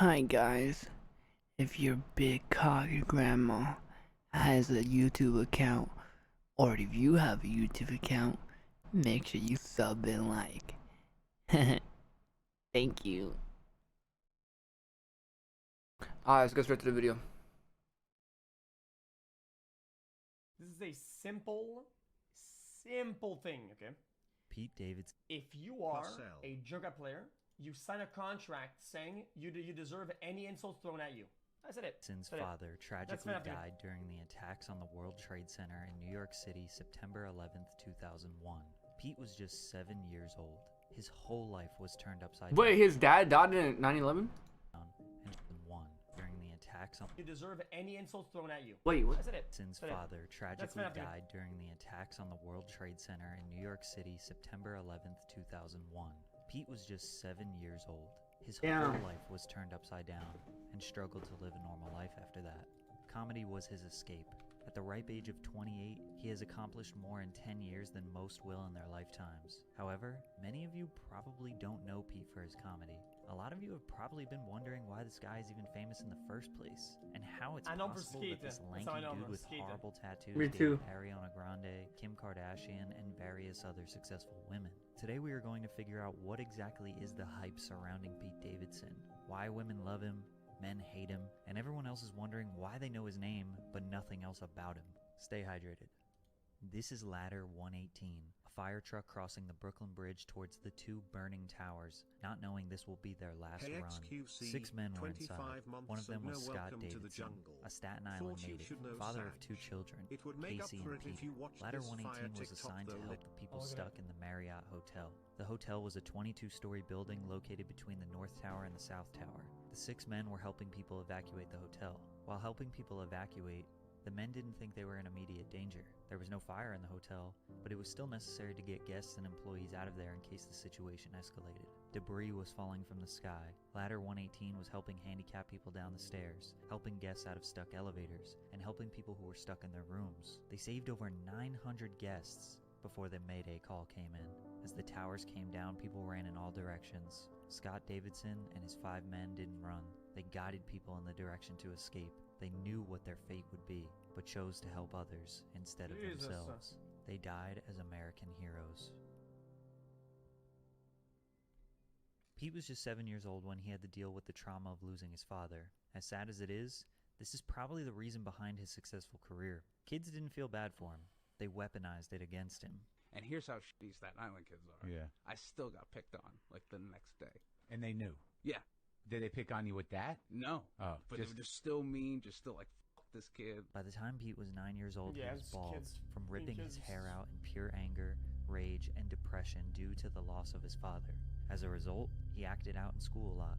Hi guys, if your big cocky grandma has a YouTube account, or if you have a YouTube account, make sure you sub and like. Thank you. Alright, let's go straight to the video. This is a simple thing, okay? Pete Davidson. If you are a Joga player, you sign a contract saying you deserve any insults thrown at you. That's it. Davidson's father tragically died during the attacks on the World Trade Center in New York City, September 11th, 2001. Pete was just 7 years old. His whole life was turned upside down. Wait, his dad died in 9/11? And won during the attacks on. You deserve any insults thrown at you. Wait, what? That's it. Davidson's father tragically died during the attacks on the World Trade Center in New York City, September 11th, 2001. Pete was just 7 years old. His whole life was turned upside down and struggled to live a normal life after that. Comedy was his escape. At the ripe age of 28, he has accomplished more in 10 years than most will in their lifetimes. However, many of you probably don't know Pete for his comedy. A lot of you have probably been wondering why this guy is even famous in the first place, and how it's possible that this lanky dude with horrible tattoos dated Ariana Grande, Kim Kardashian, and various other successful women. Today we are going to figure out what exactly is the hype surrounding Pete Davidson, why women love him, men hate him, and everyone else is wondering why they know his name but nothing else about him. Stay hydrated. This is Ladder 118, a fire truck crossing the Brooklyn Bridge towards the two burning towers, not knowing this will be their last run. XQC, 6 men were inside. One of them was Scott Davidson, a Staten Island native, father of 2 children, Casey and Pete. Ladder 118 was assigned to help the people stuck in the Marriott Hotel. The hotel was a 22-story building located between the North Tower and the South Tower. The 6 men were helping people evacuate the hotel. While helping people evacuate, the men didn't think they were in immediate danger. There was no fire in the hotel, but it was still necessary to get guests and employees out of there in case the situation escalated. Debris was falling from the sky. Ladder 118 was helping handicapped people down the stairs, helping guests out of stuck elevators, and helping people who were stuck in their rooms. They saved over 900 guests before the Mayday call came in. As the towers came down, people ran in all directions. Scott Davidson and his 5 men didn't run. They guided people in the direction to escape. They knew what their fate would be, but chose to help others instead of themselves. They died as American heroes. Pete was just 7 years old when he had to deal with the trauma of losing his father. As sad as it is, this is probably the reason behind his successful career. Kids didn't feel bad for him. They weaponized it against him. And here's how shitty Staten Island kids are. Yeah. I still got picked on, like, the next day. And they knew. Yeah. Did they pick on you with that? No. Oh, but they were just still mean, just still like, fuck this kid. By the time Pete was 9 years old, he was bald, from ripping his hair out in pure anger, rage, and depression due to the loss of his father. As a result, he acted out in school a lot,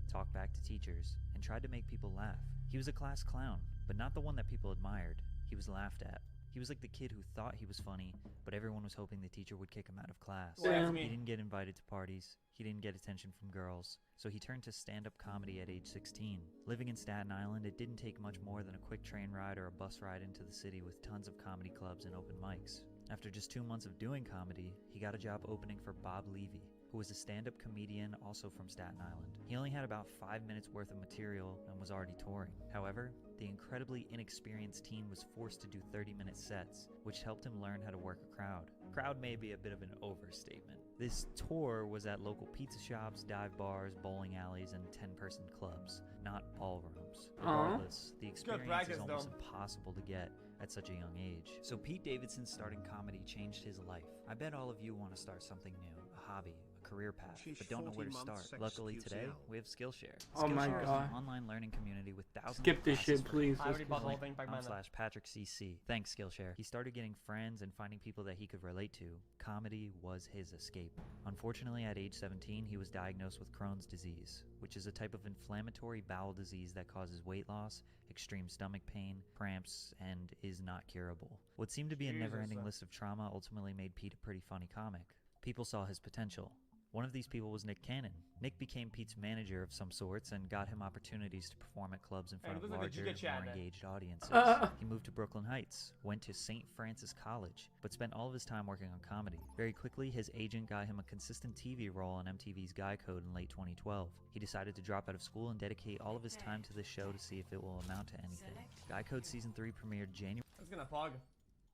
talked back to teachers, and tried to make people laugh. He was a class clown, but not the one that people admired. He was laughed at. He was like the kid who thought he was funny, but everyone was hoping the teacher would kick him out of class. He didn't get invited to parties. He didn't get attention from girls. So he turned to stand-up comedy at age 16. Living in Staten Island, it didn't take much more than a quick train ride or a bus ride into the city with tons of comedy clubs and open mics. After just 2 months of doing comedy, he got a job opening for Bob Levy, who was a stand-up comedian also from Staten Island. He only had about 5 minutes worth of material and was already touring. However, the incredibly inexperienced teen was forced to do 30-minute sets, which helped him learn how to work a crowd. Crowd may be a bit of an overstatement. This tour was at local pizza shops, dive bars, bowling alleys, and 10-person clubs, not ballrooms. Regardless, the experience is almost impossible to get at such a young age. So Pete Davidson starting comedy changed his life. I bet all of you want to start something new, a hobby, a career path, but don't know where to start. Luckily today, we have Skillshare. Oh my God. Skillshare is an online learning community with thousands Skip this shit, please. /PatrickCC. Thanks, Skillshare. He started getting friends and finding people that he could relate to. Comedy was his escape. Unfortunately, at age 17, he was diagnosed with Crohn's disease, which is a type of inflammatory bowel disease that causes weight loss, extreme stomach pain, cramps, and is not curable. What seemed to be a never-ending list of trauma ultimately made Pete a pretty funny comic. People saw his potential. One of these people was Nick Cannon. Nick became Pete's manager of some sorts and got him opportunities to perform at clubs in front of larger, more engaged audiences. He moved to Brooklyn Heights, went to St. Francis College, but spent all of his time working on comedy. Very quickly, his agent got him a consistent TV role on MTV's Guy Code in late 2012. He decided to drop out of school and dedicate all of his time to this show to see if it will amount to anything. Guy Code Season 3 premiered January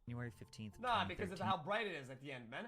15th. Nah, because of how bright it is at the end, man.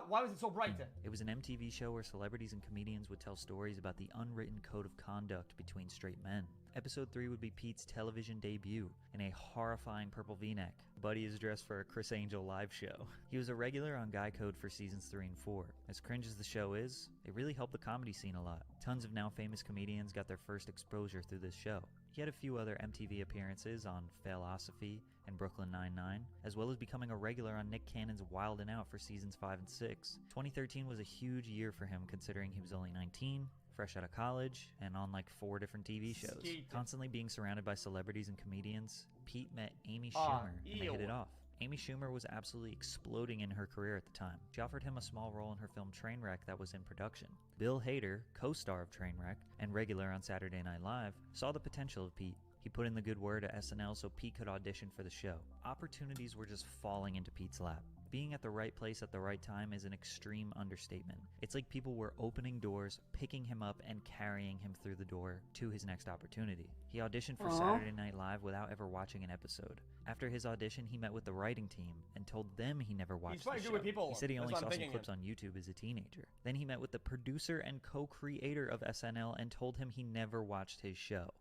Why was it so bright then? It was an MTV show where celebrities and comedians would tell stories about the unwritten code of conduct between straight men. Episode 3 would be Pete's television debut in a horrifying purple v-neck. Buddy is dressed for a Chris Angel live show. He was a regular on Guy Code for seasons 3 and 4. As cringe as the show is, it really helped the comedy scene a lot. Tons of now famous comedians got their first exposure through this show. He had a few other MTV appearances on Failosophy and Brooklyn Nine-Nine, as well as becoming a regular on Nick Cannon's Wild 'N Out for seasons 5 and 6. 2013 was a huge year for him considering he was only 19, fresh out of college, and on like 4 different TV shows. Constantly being surrounded by celebrities and comedians, Pete met Amy Schumer and they hit it off. Amy Schumer was absolutely exploding in her career at the time. She offered him a small role in her film Trainwreck that was in production. Bill Hader, co-star of Trainwreck and regular on Saturday Night Live, saw the potential of Pete. He put in the good word at SNL so Pete could audition for the show. Opportunities were just falling into Pete's lap. Being at the right place at the right time is an extreme understatement. It's like people were opening doors, picking him up, and carrying him through the door to his next opportunity. He auditioned for Saturday Night Live without ever watching an episode. After his audition, he met with the writing team and told them he never watched the show. He said he only saw some clips on YouTube as a teenager. Then he met with the producer and co-creator of SNL and told him he never watched his show.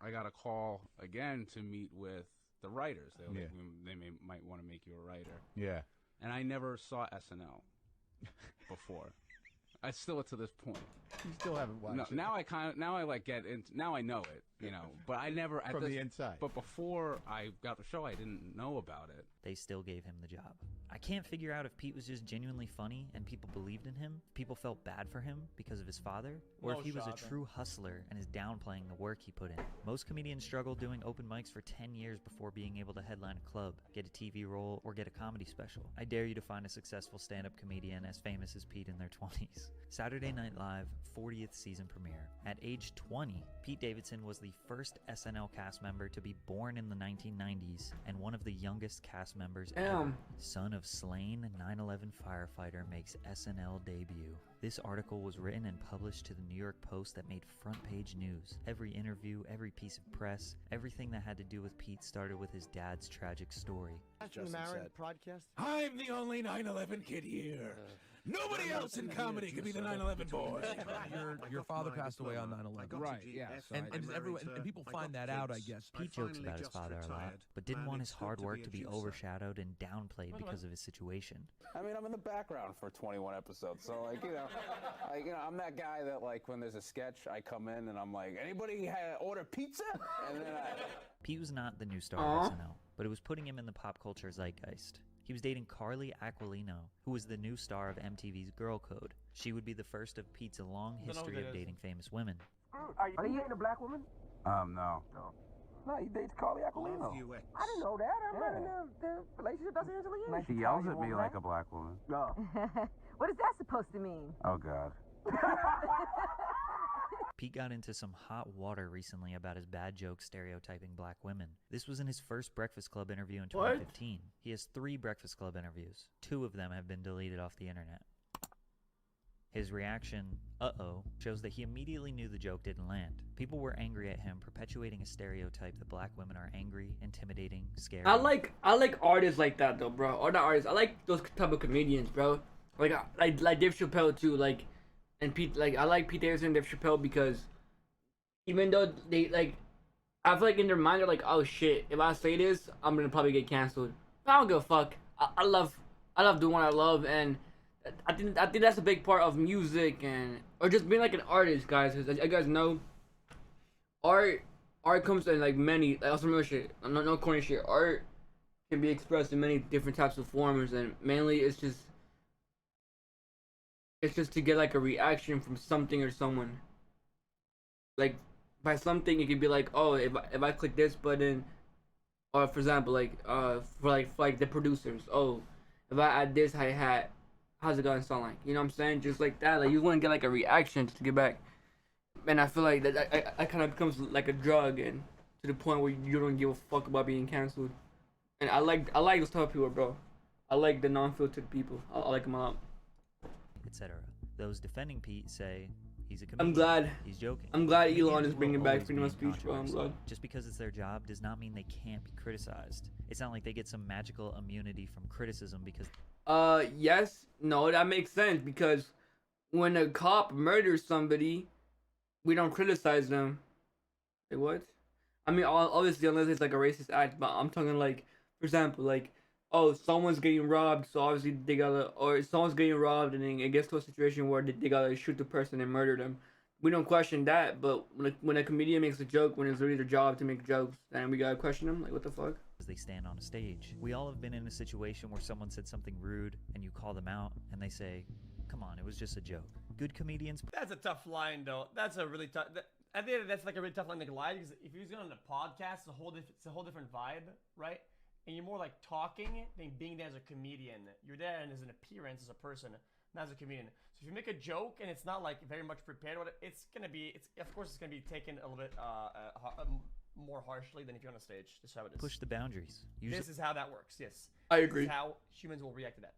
I got a call again to meet with the writers. They might want to make you a writer. Yeah. And I never saw SNL before. I still to this point. You still haven't watched it. Now I know it, you know, but I never from the inside. But before I got the show, I didn't know about it. They still gave him the job. I can't figure out if Pete was just genuinely funny and people believed in him, if people felt bad for him because of his father, or if he was a true hustler and is downplaying the work he put in. Most comedians struggle doing open mics for 10 years before being able to headline a club, get a TV role, or get a comedy special. I dare you to find a successful stand-up comedian as famous as Pete in their 20s. Saturday Night Live 40th season premiere. At age 20, Pete Davidson was the first SNL cast member to be born in the 1990s and one of the youngest cast members ever. Son of slain 9/11 firefighter makes SNL debut. This article was written and published to the New York Post that made front page news. Every interview, every piece of press, everything that had to do with Pete started with his dad's tragic story. I'm the only 9/11 kid here. Nobody else in comedy could be the 9/11 boy. Your father passed away on 9/11. Right, yeah. And people find that out, I guess. Pete jokes about his father a lot, but didn't want his hard work to be overshadowed and downplayed because of his situation. I mean, I'm in the background for 21 episodes, so I'm that guy that when there's a sketch, I come in and I'm like, anybody order pizza? And then Pete was not the new star of SNL, but it was putting him in the pop culture zeitgeist. He was dating Carly Aquilino, who was the new star of MTV's Girl Code. She would be the first of Pete's long history of dating famous women. Are you dating a black woman? no. No, he dates Carly Aquilino. I didn't know that. I'm not in the relationship that's Angelina. She yells at me like a black woman. No. What is that supposed to mean? Oh, God. Pete got into some hot water recently about his bad jokes stereotyping black women. This was in his first Breakfast Club interview in 2015. He has 3 Breakfast Club interviews. 2 of them have been deleted off the internet. His reaction, uh-oh, shows that he immediately knew the joke didn't land. People were angry at him, perpetuating a stereotype that black women are angry, intimidating, scary. I like artists like that though, bro. Or not artists. I like those type of comedians, bro. Like Dave Chappelle too. And Pete, I like Pete Davidson and Dave Chappelle because even though they I feel like in their mind they're like, oh shit, if I say this, I'm gonna probably get canceled. I don't give a fuck. I love doing what I love, and I think that's a big part of music or just being like an artist, guys. Because as you guys know, art comes in many also real shit. No corny shit. Art can be expressed in many different types of forms, and mainly it's just to get a reaction from something or someone. By something, it could be oh, if I click this button, or for example, for the producers, oh, if I add this hi-hat, how's it gonna sound like? You know what I'm saying? Just like that. Like you want to get like a reaction to get back. And I feel like that I kind of becomes like a drug, and to the point where you don't give a fuck about being canceled. And I like those type of people, bro. I like the non-filtered people. I like them a lot. Etc. Those defending Pete say he's a comedian. I'm glad. He's joking. I'm glad Elon Comedians is bringing will back always freedom be of in speech, bro. I'm controversy. glad. Just because it's their job does not mean they can't be criticized. It's not like they get some magical immunity from criticism because... Yes. No, that makes sense, because when a cop murders somebody, we don't criticize them. Wait, what? I mean, obviously, unless it's like a racist act, but I'm talking like, for example, like, oh, someone's getting robbed, so obviously they gotta, or someone's getting robbed, and then it gets to a situation where they gotta shoot the person and murder them. We don't question that, but when a comedian makes a joke, when it's really their job to make jokes, then we gotta question them. Like, what the fuck? They stand on a stage. We all have been in a situation where someone said something rude, and you call them out, and they say, "Come on, it was just a joke." Good comedians. That's a tough line, though. That's a really tough. I think that's like a really tough line to lie, because if you're going on a podcast, it's a whole different vibe, right? And you're more like talking than being there as a comedian. You're there and as an appearance as a person, not as a comedian. So if you make a joke and it's not like very much prepared, it's gonna be. Of course, it's gonna be taken a little bit more harshly than if you're on a stage. This is how it is. Push the boundaries. This is how that works. Yes, I agree. This is how humans will react to that.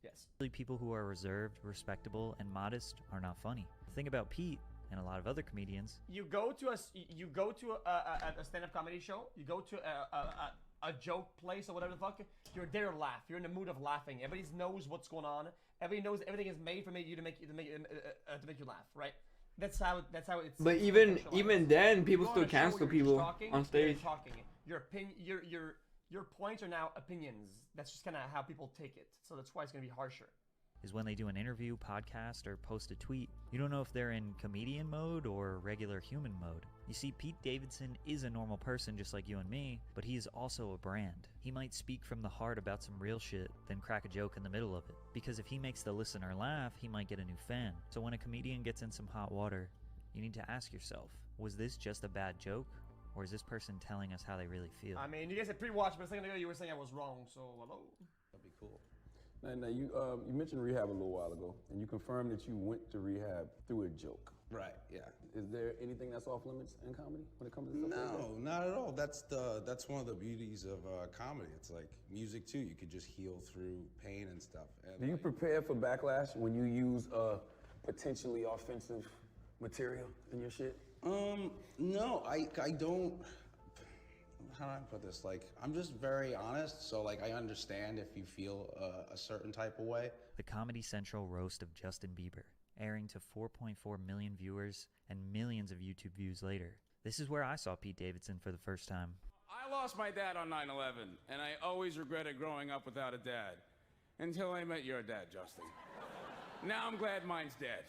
Yes. People who are reserved, respectable, and modest are not funny. The thing about Pete and a lot of other comedians. You go to a stand-up comedy show. You go to a joke place or whatever the fuck. You're there to laugh. You're in the mood of laughing. Everybody knows what's going on. Everybody knows everything is made for you to make you laugh, right? That's how it's. But even then, people still cancel people on stage. Your points are now opinions. That's just kind of how people take it. So that's why it's gonna be harsher. Is when they do an interview, podcast, or post a tweet, you don't know if they're in comedian mode or regular human mode. You see, Pete Davidson is a normal person just like you and me, but he is also a brand. He might speak from the heart about some real shit, then crack a joke in the middle of it. Because if he makes the listener laugh, he might get a new fan. So when a comedian gets in some hot water, you need to ask yourself, was this just a bad joke? Or is this person telling us how they really feel? I mean, you guys had pre-watch, but a second ago you were saying I was wrong, so hello? That'd be cool. Now you mentioned rehab a little while ago, and you confirmed that you went to rehab through a joke. Right, yeah. Is there anything that's off limits in comedy when it comes to stuff like that? No, not at all. That's one of the beauties of comedy. It's like music too. You could just heal through pain and stuff. And do you prepare for backlash when you use potentially offensive material in your shit? No, I don't. How do I put this? Like, I'm just very honest, so like I understand if you feel a certain type of way. The Comedy Central roast of Justin Bieber, airing to 4.4 million viewers and millions of YouTube views later. This is where I saw Pete Davidson for the first time. I lost my dad on 9/11, and I always regretted growing up without a dad. Until I met your dad, Justin. Now I'm glad mine's dead.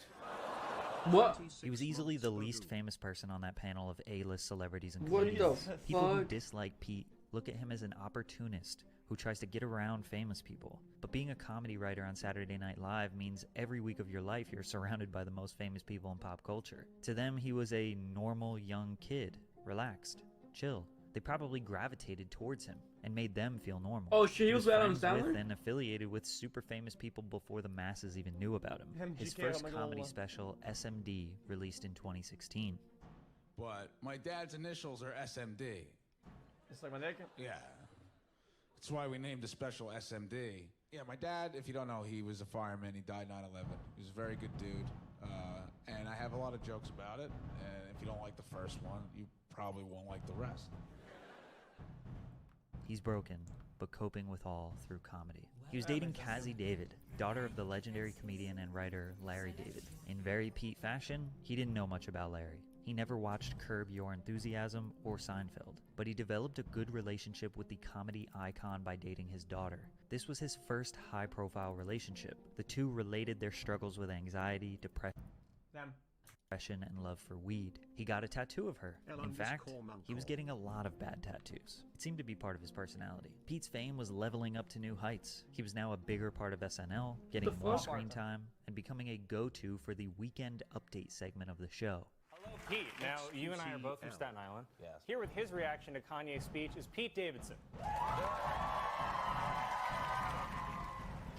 What? He was easily the least famous person on that panel of A-list celebrities and what comedians. the People who fuck? dislike Pete look at him as an opportunist who tries to get around famous people. But being a comedy writer on Saturday Night Live means every week of your life you're surrounded by the most famous people in pop culture. To them, he was a normal young kid, relaxed, chill. They probably gravitated towards him and made them feel normal. Oh shit, he was Adam friends with Sandler? and affiliated with super famous people before the masses even knew about him. His first comedy special, SMD, released in 2016. But my dad's initials are SMD. Just like my dick? Yeah. That's why we named the special SMD. Yeah, my dad, if you don't know, he was a fireman. He died 9/11. He was a very good dude. And I have a lot of jokes about it. And if you don't like the first one, you probably won't like the rest. He's broken, but coping with all through comedy. He was dating Cassie David, daughter of the legendary comedian and writer Larry David. In very Pete fashion, he didn't know much about Larry. He never watched Curb Your Enthusiasm or Seinfeld, but he developed a good relationship with the comedy icon by dating his daughter. This was his first high-profile relationship. The two related their struggles with anxiety, depression, and love for weed. He got a tattoo of her. In fact, he was getting a lot of bad tattoos. It seemed to be part of his personality. Pete's fame was leveling up to new heights. He was now a bigger part of SNL, getting more screen time, and becoming a go-to for the weekend update segment of the show. Hello, Pete. Now, you and I are both from Staten Island. Yes. Here with his reaction to Kanye's speech is Pete Davidson.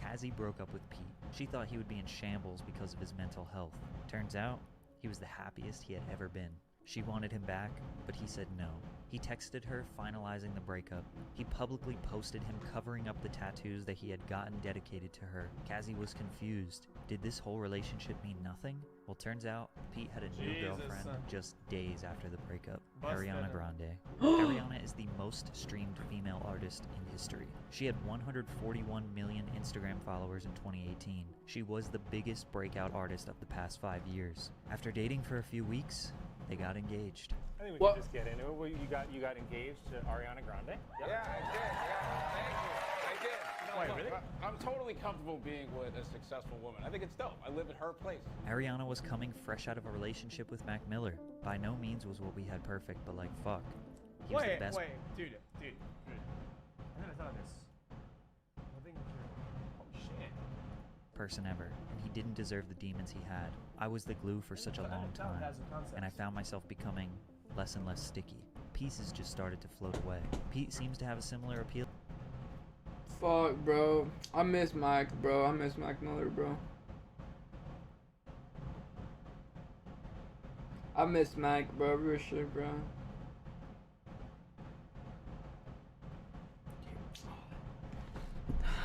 Cassie broke up with Pete. She thought he would be in shambles because of his mental health. Turns out, he was the happiest he had ever been. She wanted him back, but he said no. He texted her, finalizing the breakup. He publicly posted him covering up the tattoos that he had gotten dedicated to her. Cassie was confused. Did this whole relationship mean nothing? Well, turns out, Pete had a new girlfriend just days after the breakup, Ariana Grande. Ariana is the most streamed female artist in history. She had 141 million Instagram followers in 2018. She was the biggest breakout artist of the past 5 years. After dating for a few weeks, they got engaged. I think we can just get into it. Well, you got engaged to Ariana Grande? Yep. Yeah, I did. Yeah, thank you. I did. No, Wait, really? I'm totally comfortable being with a successful woman. I think it's dope. I live at her place. Ariana was coming fresh out of a relationship with Mac Miller. By no means was what we had perfect, but like fuck. He was the best dude. I never thought of this. I think oh shit. person ever, and he didn't deserve the demons he had. I was the glue for such a long time, and I found myself becoming less and less sticky. Pieces just started to float away. Pete seems to have a similar appeal. Fuck, bro. I miss Mike, bro. I miss Mac Miller, bro. I miss Mac, bro. Real shit, bro.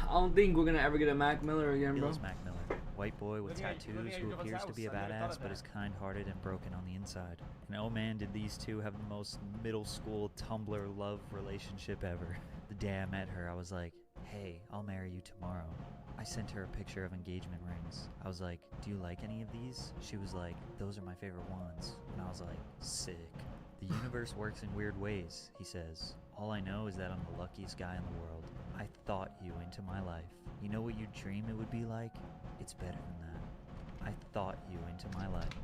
I don't think we're gonna ever get a Mac Miller again, bro. Mac Miller, white boy with tattoos who appears to be a badass but is kind-hearted and broken on the inside. And oh man, did these two have the most middle school Tumblr love relationship ever. The day I met her, I was like, hey, I'll marry you tomorrow. I sent her a picture of engagement rings. I was like, do you like any of these? She was like, those are my favorite ones. And I was like, sick. The universe works in weird ways, he says. All I know is that I'm the luckiest guy in the world. I thought you into my life. You know what you dream it would be like? It's better than that. I thought you into my life.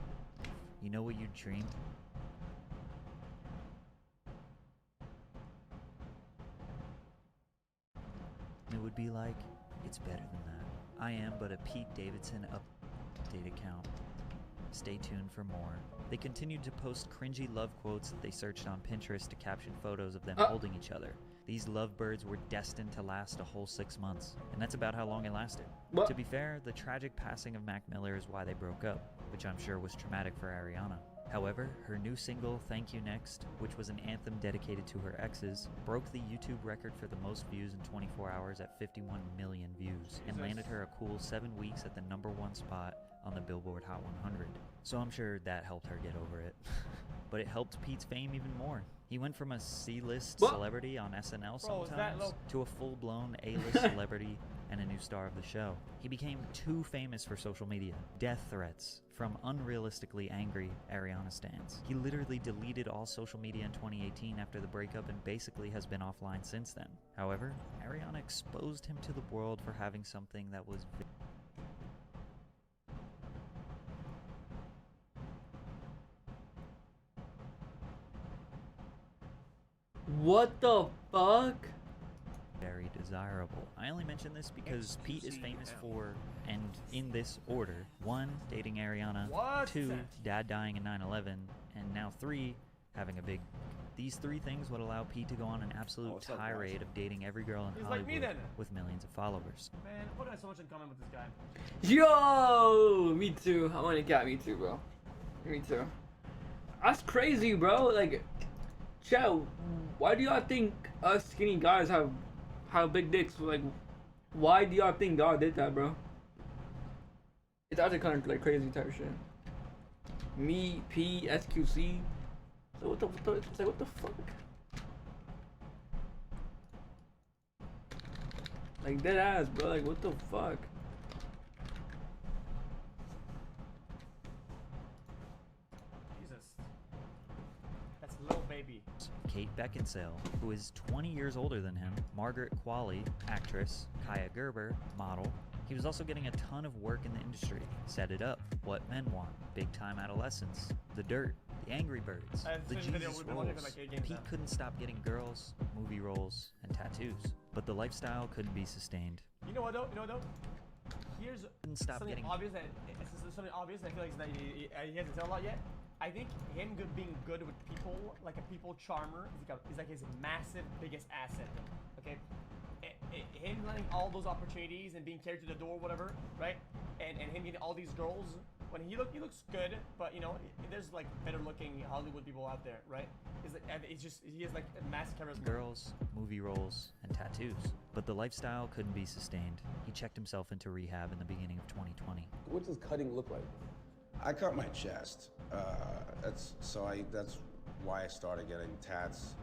You know what you dream? It would be like? It's better than that. I am but a Pete Davidson update account. Stay tuned for more. They continued to post cringy love quotes that they searched on Pinterest to caption photos of them holding each other. These lovebirds were destined to last a whole 6 months, and that's about how long it lasted. To be fair, the tragic passing of Mac Miller is why they broke up, which I'm sure was traumatic for Ariana. However, her new single, Thank You Next, which was an anthem dedicated to her exes, broke the YouTube record for the most views in 24 hours at 51 million views, and landed her a cool 7 weeks at the #1 spot on the Billboard Hot 100. So I'm sure that helped her get over it. But it helped Pete's fame even more. He went from a C-list celebrity on SNL sometimes to a full-blown A-list celebrity and a new star of the show. He became too famous for social media. Death threats from unrealistically angry Ariana stans. He literally deleted all social media in 2018 after the breakup and basically has been offline since then. However, Ariana exposed him to the world for having something that was what the fuck? Very desirable. I only mention this because Pete is famous for, and in this order, 1, dating Ariana, 2, dad dying in 9/11, and now 3, having a big... These 3 things would allow Pete to go on an absolute tirade of dating every girl in Hollywood with millions of followers. Man, what do I have so much in common with this guy? Yo! Me too. I'm on a cat. Me too, bro. Me too. That's crazy, bro. Like... Chow, why do y'all think us skinny guys have big dicks? Like, why do y'all think God did that, bro? It's actually kind of like crazy type of shit. Me, P, XQC. So what the it's like, what the fuck? Like dead ass, bro. Like what the fuck? Baby. Kate Beckinsale, who is 20 years older than him, Margaret Qualley, actress, Kaya Gerber, model. He was also getting a ton of work in the industry. Set It Up, What Men Want, Big Time Adolescence, The Dirt, The Angry Birds, The Jesus Roles. Pete couldn't stop getting girls, movie roles, and tattoos. But the lifestyle couldn't be sustained. You know what though? Here's couldn't stop something getting obvious that I feel like he hasn't said a lot yet. I think him being good with people, like a people charmer, is like his massive biggest asset. Okay, him letting all those opportunities and being carried to the door, whatever, right? And him getting all these girls. When he looks good, but you know, there's like better looking Hollywood people out there, right? It's just he has like a mass charisma. Girls, movie roles, and tattoos. But the lifestyle couldn't be sustained. He checked himself into rehab in the beginning of 2020. What does cutting look like? I cut my chest. That's why I started getting tats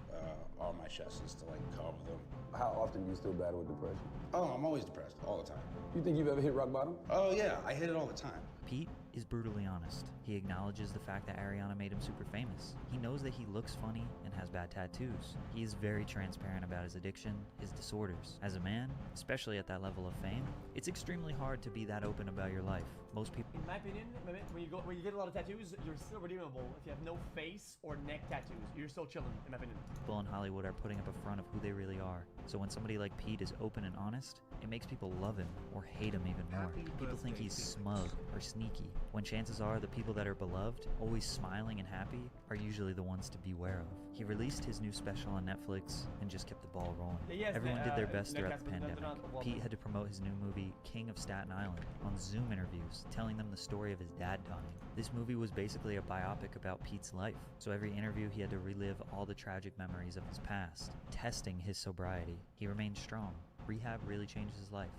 on my chest, is to like cover them. How often do you still battle with depression? Oh, I'm always depressed, all the time. You think you've ever hit rock bottom? Oh yeah, I hit it all the time. Pete is brutally honest. He acknowledges the fact that Ariana made him super famous. He knows that he looks funny and has bad tattoos. He is very transparent about his addiction, his disorders. As a man, especially at that level of fame, it's extremely hard to be that open about your life. Most people... In my opinion, when you get a lot of tattoos, you're still redeemable. If you have no face or neck tattoos, you're still chilling, in my opinion. People in Hollywood are putting up a front of who they really are. So when somebody like Pete is open and honest, it makes people love him or hate him even more. People think he's smug or sneaky, when chances are the people that are beloved, always smiling and happy, are usually the ones to beware of. He released his new special on Netflix and just kept the ball rolling. Yes, Everyone did their best throughout the pandemic. Pete had to promote his new movie, King of Staten Island, on Zoom interviews, telling them the story of his dad dying. This movie was basically a biopic about Pete's life, so every interview he had to relive all the tragic memories of his past, testing his sobriety. He remained strong. Rehab really changed his life.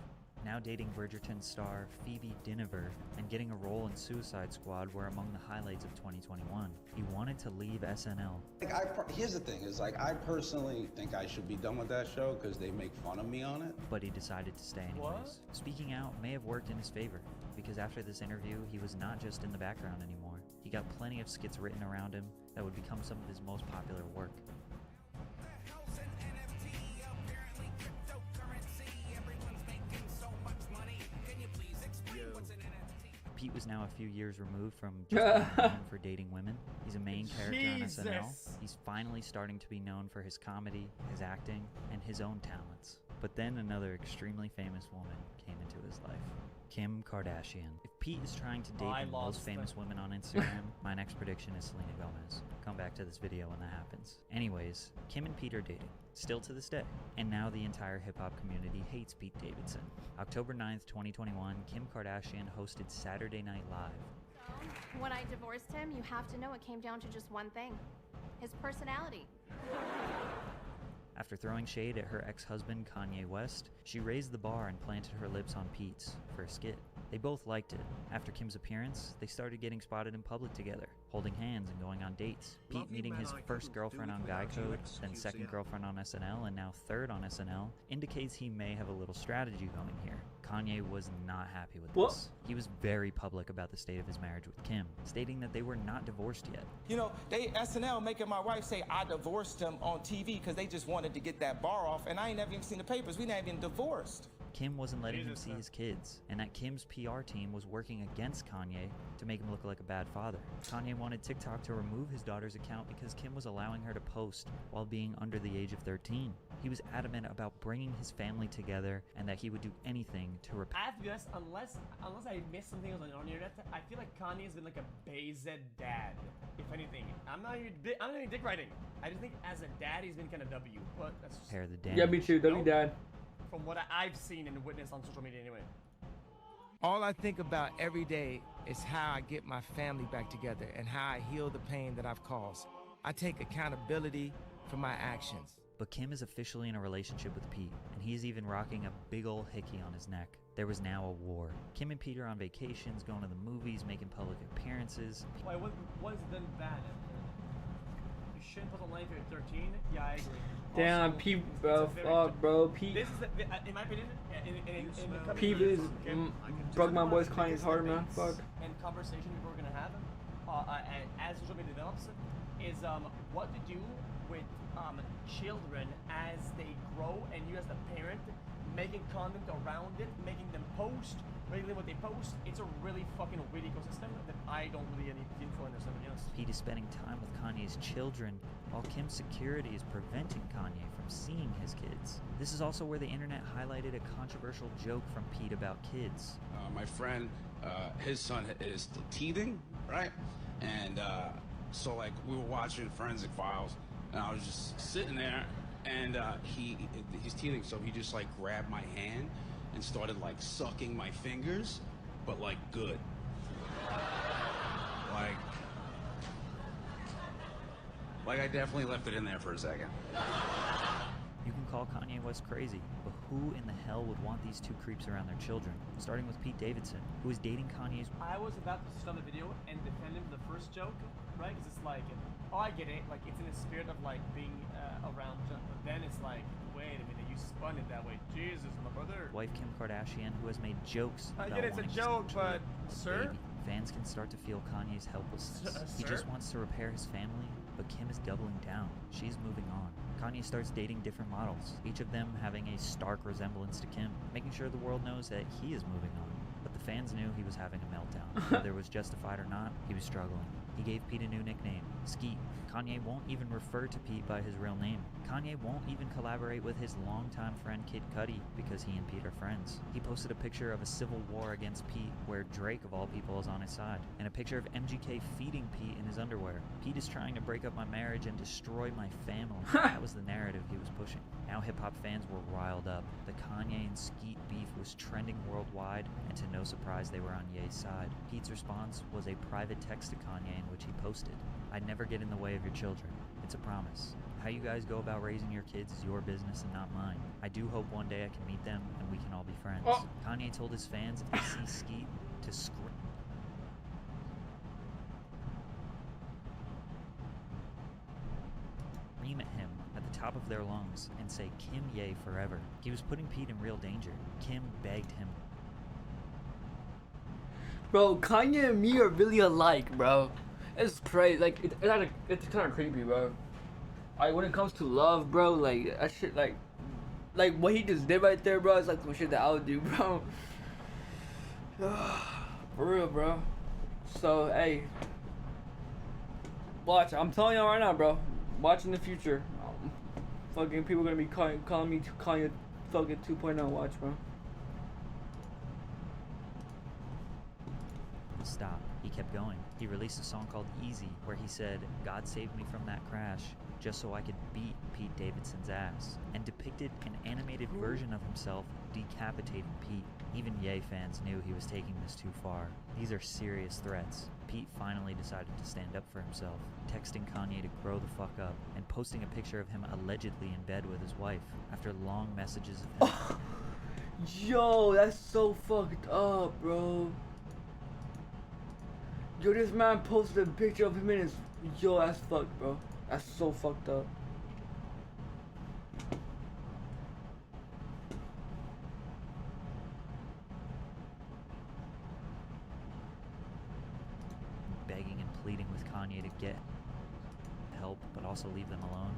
Now dating Bridgerton star Phoebe Dynevor and getting a role in Suicide Squad were among the highlights of 2021. He wanted to leave SNL. Here's the thing, is like I personally think I should be done with that show because they make fun of me on it. But he decided to stay anyways. What? Speaking out may have worked in his favor, because after this interview, he was not just in the background anymore. He got plenty of skits written around him that would become some of his most popular work. Pete was now a few years removed from just being known for dating women. He's a main character on SNL. He's finally starting to be known for his comedy, his acting, and his own talents. But then another extremely famous woman came into his life. Kim Kardashian. If Pete is trying to date the most famous women on Instagram, my next prediction is Selena Gomez. Come back to this video when that happens. Anyways, Kim and Pete are dating, still to this day. And now the entire hip-hop community hates Pete Davidson. October 9th, 2021, Kim Kardashian hosted Saturday Night Live. When I divorced him, you have to know it came down to just one thing. His personality. After throwing shade at her ex-husband Kanye West, she raised the bar and planted her lips on Pete's for a skit. They both liked it. After Kim's appearance, they started getting spotted in public together, holding hands and going on dates. Pete meeting his first girlfriend on Guy Code, then second girlfriend on SNL, and now third on SNL, indicates he may have a little strategy going here. Kanye was not happy with this. He was very public about the state of his marriage with Kim, stating that they were not divorced yet. You know, SNL making my wife say I divorced him on TV because they just wanted to get that bar off, and I ain't never even seen the papers. We not even divorced. Kim wasn't letting him see his kids, and that Kim's PR team was working against Kanye to make him look like a bad father. Kanye wanted TikTok to remove his daughter's account because Kim was allowing her to post while being under the age of 13. He was adamant about bringing his family together and that he would do anything to I have to be honest, unless I missed something on the internet, I feel like Kanye's been like a Bayzed dad, if anything. I'm not even dick writing. I just think as a dad, he's been kind of W. But that's just... Pair the damage. Yeah, me too. W dad. From what I've seen and witnessed on social media anyway. All I think about every day is how I get my family back together and how I heal the pain that I've caused. I take accountability for my actions. But Kim is officially in a relationship with Pete, and he is even rocking a big ol' hickey on his neck. There was now a war. Kim and Pete are on vacations, going to the movies, making public appearances. Why, what is then bad? You shouldn't put the line if you're 13? Yeah, I agree. Damn, Also, Pete, bro, fuck, bro, Pete. This is, in my opinion, in Pete is broke my boy's Kanye's heart, man. Fuck. And conversation we're gonna have, as social media develops, is what to do with children as they grow, and you as the parent making content around it, making them post, regularly what they post. It's a really fucking weird ecosystem that I don't really need to understand, to be honest. Pete is spending time with Kanye's children, while Kim's security is preventing Kanye from seeing his kids. This is also where the internet highlighted a controversial joke from Pete about kids. My friend, his son is still teething, right? And So like we were watching Forensic Files, and I was just sitting there, and he's teething, so he just like grabbed my hand and started like sucking my fingers, but like good. Like I definitely left it in there for a second. You can call Kanye West crazy, but who in the hell would want these two creeps around their children? Starting with Pete Davidson, who is dating Kanye's... I was about to start the video and defend him for the first joke, right? Because it's like, oh, I get it. Like, it's in the spirit of, like, being around... But then it's like, wait a minute, you spun it that way. Jesus, my brother. Wife Kim Kardashian, who has made jokes I about get it's a wanting joke, to but... Sir? Baby. Fans can start to feel Kanye's helplessness. He just wants to repair his family, but Kim is doubling down. She's moving on. Kanye starts dating different models, each of them having a stark resemblance to Kim, making sure the world knows that he is moving on. But the fans knew he was having a meltdown. Whether it was justified or not, he was struggling. He gave Pete a new nickname, Skeet. Kanye won't even refer to Pete by his real name. Kanye won't even collaborate with his longtime friend Kid Cudi because he and Pete are friends. He posted a picture of a civil war against Pete where Drake of all people is on his side, and a picture of MGK feeding Pete in his underwear. Pete is trying to break up my marriage and destroy my family. That was the narrative he was pushing. Now hip-hop fans were riled up. The Kanye and Skeet beef was trending worldwide, and to no surprise they were on Ye's side. Pete's response was a private text to Kanye in which he posted, "I'd never get in the way of your children. It's a promise. How you guys go about raising your kids is your business and not mine. I do hope one day I can meet them and we can all be friends." Kanye told his fans if they see Skeet to scream at him at the top of their lungs and say Kim Ye forever. He was putting Pete in real danger. Kim begged him. Bro, Kanye and me are really alike, bro. It's crazy. Like, it's kind of creepy, bro. Like, when it comes to love, bro, like, that shit, like what he just did right there, bro, it's like some shit that I would do, bro. For real, bro. So, hey. Watch, I'm telling y'all right now, bro. Watch in the future. Fucking people gonna be calling me Kanye fucking 2.0. Watch, bro. Stop. He kept going. He released a song called Easy, where he said, "God saved me from that crash, just so I could beat Pete Davidson's ass," and depicted an animated version of himself decapitating Pete. Even Ye fans knew he was taking this too far. These are serious threats. Pete finally decided to stand up for himself, texting Kanye to grow the fuck up, and posting a picture of him allegedly in bed with his wife, after long messages of him. Yo, that's so fucked up, bro. Yo, this man posted a picture of him in his... Yo, that's fucked, bro. That's so fucked up. Begging and pleading with Kanye to get help, but also leave them alone.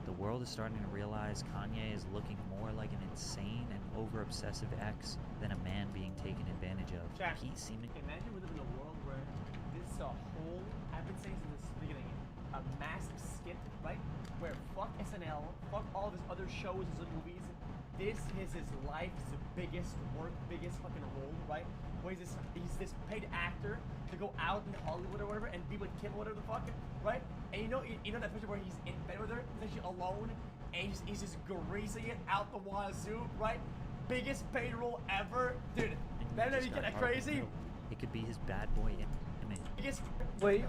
The world is starting to realize Kanye is looking more like an insane and over-obsessive ex than a man being taken advantage of. Jack, Pete seeming... Imagine we live in a world where this is a whole, I've been saying since the beginning, a massive skit, right? Where fuck SNL, fuck all of his other shows, his other movies. This is his life, his biggest work, biggest fucking role, right? Where he's this paid actor to go out in Hollywood or whatever and be with Kim or whatever the fuck, right? And you know that picture where he's in bed with her, he's actually alone, and he's just greasing it out the wazoo, right? Biggest paid role ever, dude. Better than you get that crazy. It could be his bad boy image. Wait,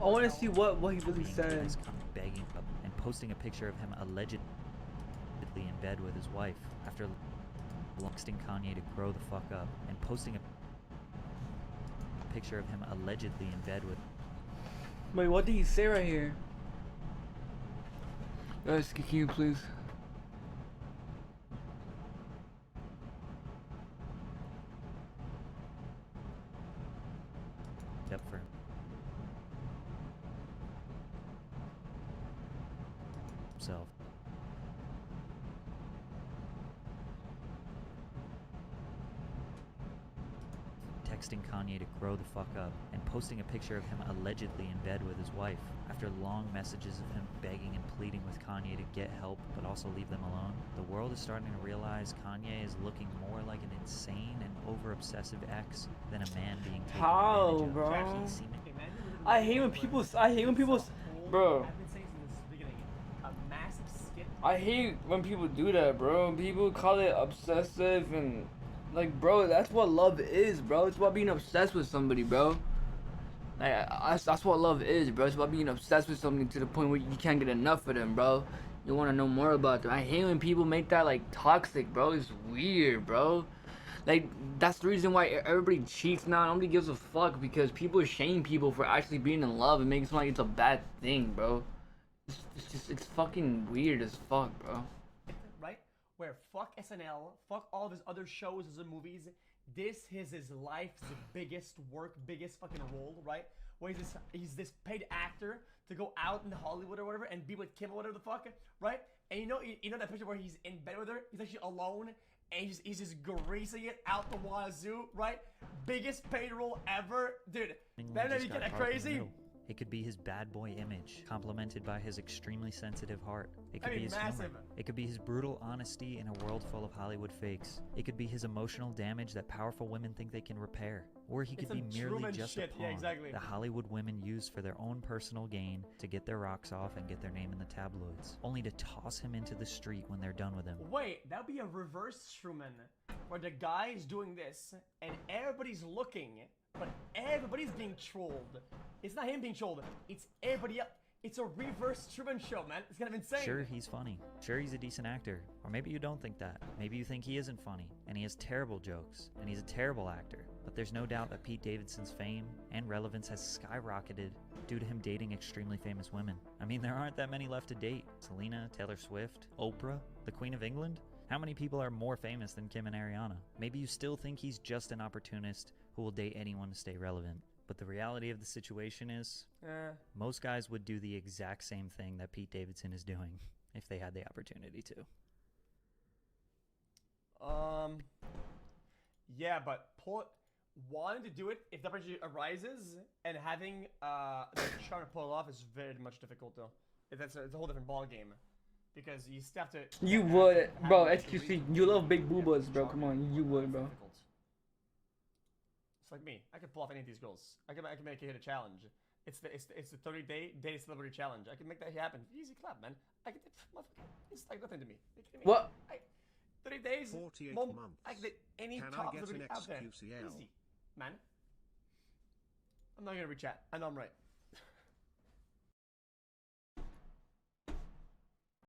I want to see what he really said. Begging and posting a picture of him allegedly in bed with his wife after texting Kanye to grow the fuck up and posting a picture of him allegedly in bed with... Wait, what did he say right here? Guys, can you please? Up for himself. Texting Kanye to grow the fuck up and posting a picture of him allegedly in bed with his wife after long messages of him begging and pleading with Kanye to get help but also leave them alone. The world is starting to realize Kanye is looking more like an insane and over-obsessive ex than a man being taken advantage of. Bro? Imagine we live in I hate when people. I hate when people. Bro. I've been saying since the beginning, a massive skit. I hate when people do that, bro. People call it obsessive and, like, bro, that's what love is, bro. It's about being obsessed with somebody, bro. Like, that's what love is, bro. It's about being obsessed with something to the point where you can't get enough of them, bro. You want to know more about them. I hate when people make that, like, toxic, bro. It's weird, bro. Like, that's the reason why everybody cheats now. Nobody gives a fuck because people shame people for actually being in love and making it sound like it's a bad thing, bro. It's fucking weird as fuck, bro. Right? Where fuck SNL, fuck all of his other shows and movies. This is his life's biggest work, biggest fucking role, right? Where he's this paid actor to go out in Hollywood or whatever and be with Kim or whatever the fuck, right? And you know that picture where he's in bed with her? He's actually alone and he's just greasing it out the wazoo, right? Biggest paid role ever. Dude, then you get that crazy. It could be his bad boy image, complemented by his extremely sensitive heart. It could be his humor. It could be his brutal honesty in a world full of Hollywood fakes. It could be his emotional damage that powerful women think they can repair. Or he could be merely just a pawn that Hollywood women use for their own personal gain to get their rocks off and get their name in the tabloids, only to toss him into the street when they're done with him. Wait, that would be a reverse Truman, where the guy is doing this and everybody's looking, but everybody's being trolled. It's not him being trolled, it's everybody else. It's a reverse Truman Show, man. It's kind of insane. Sure, he's funny. Sure, he's a decent actor. Or maybe you don't think that. Maybe you think he isn't funny, and he has terrible jokes, and he's a terrible actor. But there's no doubt that Pete Davidson's fame and relevance has skyrocketed due to him dating extremely famous women. I mean, there aren't that many left to date. Selena, Taylor Swift, Oprah, the Queen of England. How many people are more famous than Kim and Ariana? Maybe you still think he's just an opportunist who will date anyone to stay relevant. But the reality of the situation is, most guys would do the exact same thing that Pete Davidson is doing if they had the opportunity to. Yeah, but wanting to do it if the opportunity arises and having the charm to pull it off is very much difficult though. It's a whole different ball game because you still have to. You would, bro. XQC, you love big boobas, bro. Come on, you would, bro. It's like me. I can pull off any of these goals. I can make it hit a challenge. It's the 30-day date celebrity challenge. I can make that happen. Easy clap, man. It's like nothing to me. What? 30 days. 48 months. I can get any Can top I get celebrity an out there. XQCL? Easy, man. I'm not gonna reach out. I know I'm right.